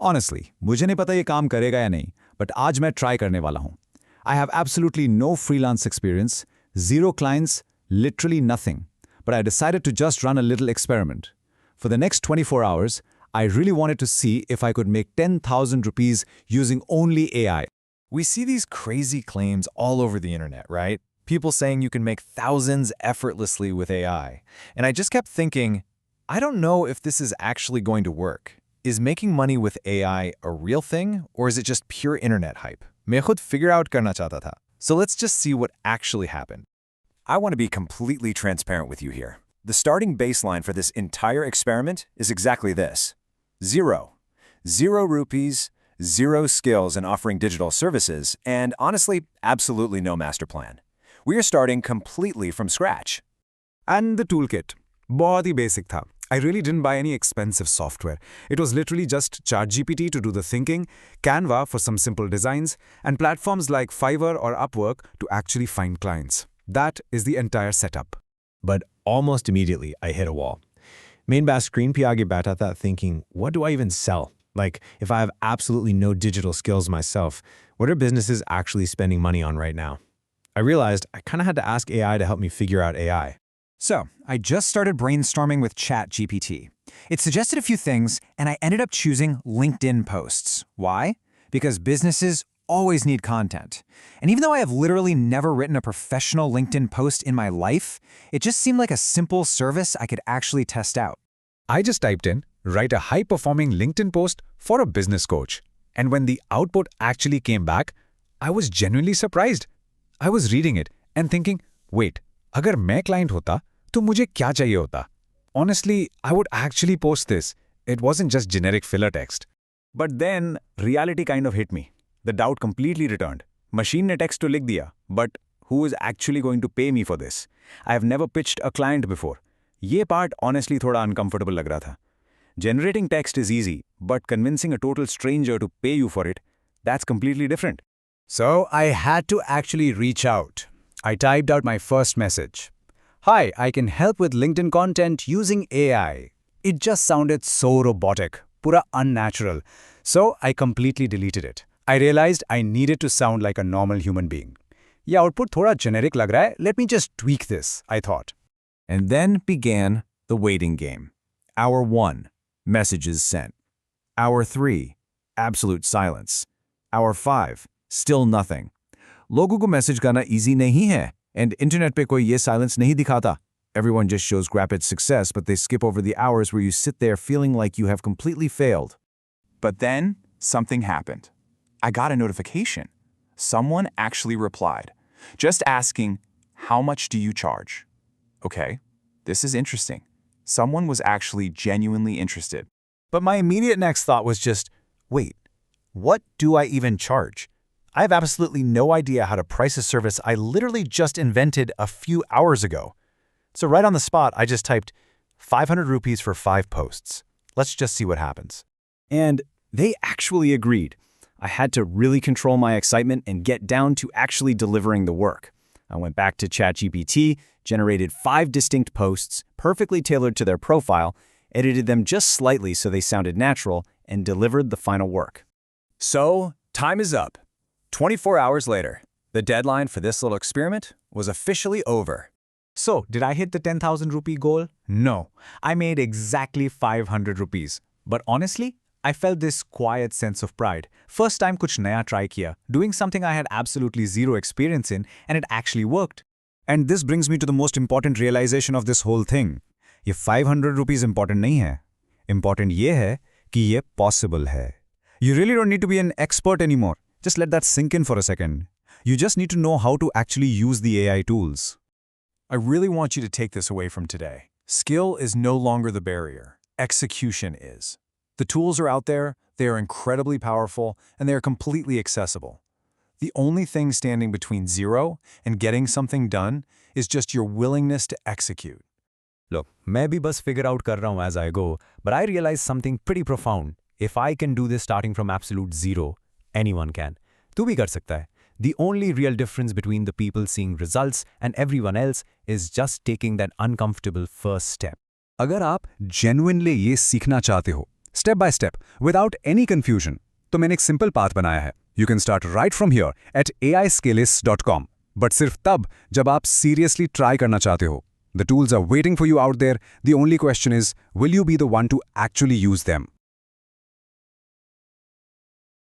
Honestly, मुझे नहीं पता ये काम करेगा या नहीं, but आज मैं try करने वाला हूँ. I have absolutely no freelance experience, zero clients, literally nothing. But I decided to just run a little experiment. For the next 24 hours, I really wanted to see if I could make 10,000 rupees using only AI. We see these crazy claims all over the internet, right? People saying you can make thousands effortlessly with AI. And I just kept thinking, I don't know if this is actually going to work. Is making money with AI a real thing, or is it just pure internet hype? मैं खुद figure out करना चाहता था. So let's just see what actually happened. I want to be completely transparent with you here. The starting baseline for this entire experiment is exactly this. Zero. 0 rupees, 0 skills in offering digital services, and honestly, absolutely no master plan. We are starting completely from scratch. And the toolkit. बहुत ही basic था. I really didn't buy any expensive software. It was literally just ChatGPT to do the thinking, Canva for some simple designs, and platforms like Fiverr or Upwork to actually find clients. That is the entire setup. But almost immediately, I hit a wall. Main back screen pe aage baitha tha thinking, what do I even sell? Like, if I have absolutely no digital skills myself, what are businesses actually spending money on right now? I realized I kind of had to ask AI to help me figure out AI. So, I just started brainstorming with ChatGPT. It suggested a few things, and I ended up choosing LinkedIn posts. Why? Because businesses always need content. And even though I have literally never written a professional LinkedIn post in my life, it just seemed like a simple service I could actually test out. I just typed in, write a high-performing LinkedIn post for a business coach. And when the output actually came back, I was genuinely surprised. I was reading it and thinking, wait, अगर मैं client होता, तो मुझे क्या चाहिए होता? Honestly, I would actually post this. It wasn't just generic filler text. But then, reality kind of hit me. The doubt completely returned. Machine ने text तो लिख दिया, but who is actually going to pay me for this? I have never pitched a client before. ये part honestly थोड़ा uncomfortable लग रहा था. Generating text is easy, but convincing a total stranger to pay you for it, that's completely different. So I had to actually reach out. I typed out my first message. Hi, I can help with LinkedIn content using AI. It just sounded so robotic, pura unnatural. So I completely deleted it. I realized I needed to sound like a normal human being. ये output थोड़ा generic लग रहा है. Let me just tweak this, I thought. And then began the waiting game. Hour 1, messages sent. Hour 3, absolute silence. Hour 5, still nothing. लोगों को message करना easy नहीं है, and internet पे कोई ये silence नहीं दिखाता. Everyone just shows rapid success, but they skip over the hours where you sit there feeling like you have completely failed. But then, something happened. I got a notification. Someone actually replied, just asking, how much do you charge? Okay, this is interesting. Someone was actually genuinely interested. But my immediate next thought was just, wait, what do I even charge? I have absolutely no idea how to price a service I literally just invented a few hours ago. So right on the spot, I just typed 500 rupees for 5 posts. Let's just see what happens. And they actually agreed. I had to really control my excitement and get down to actually delivering the work. I went back to ChatGPT, generated 5 distinct posts, perfectly tailored to their profile, edited them just slightly so they sounded natural, and delivered the final work. So, time is up. 24 hours later, the deadline for this little experiment was officially over. So, did I hit the 10,000 rupee goal? No. I made exactly 500 rupees. But honestly, I felt this quiet sense of pride. First time kuch naya try kiya, doing something I had absolutely zero experience in, and it actually worked. And this brings me to the most important realization of this whole thing. ये 500 rupees important नहीं है. Important ये है कि ये possible है. You really don't need to be an expert anymore. Just let that sink in for a second. You just need to know how to actually use the AI tools. I really want you to take this away from today. Skill is no longer the barrier. Execution is. The tools are out there, they are incredibly powerful, and they are completely accessible. The only thing standing between zero and getting something done is just your willingness to execute. Look, मैं भी बस figure out कर रहा हूँ as I go, but I realized something pretty profound. If I can do this starting from absolute zero, anyone can. तू भी कर सकता है. The only real difference between the people seeing results and everyone else is just taking that uncomfortable first step. अगर आप genuinely ये सीखना चाहते हो, step by step, without any confusion. तो मैंने एक सिंपल पाथ बनाया है. You can start right from here at aiscalist.com. But सिर्फ तब जब आप seriously try करना चाहते हो. The tools are waiting for you out there. The only question is, will you be the one to actually use them?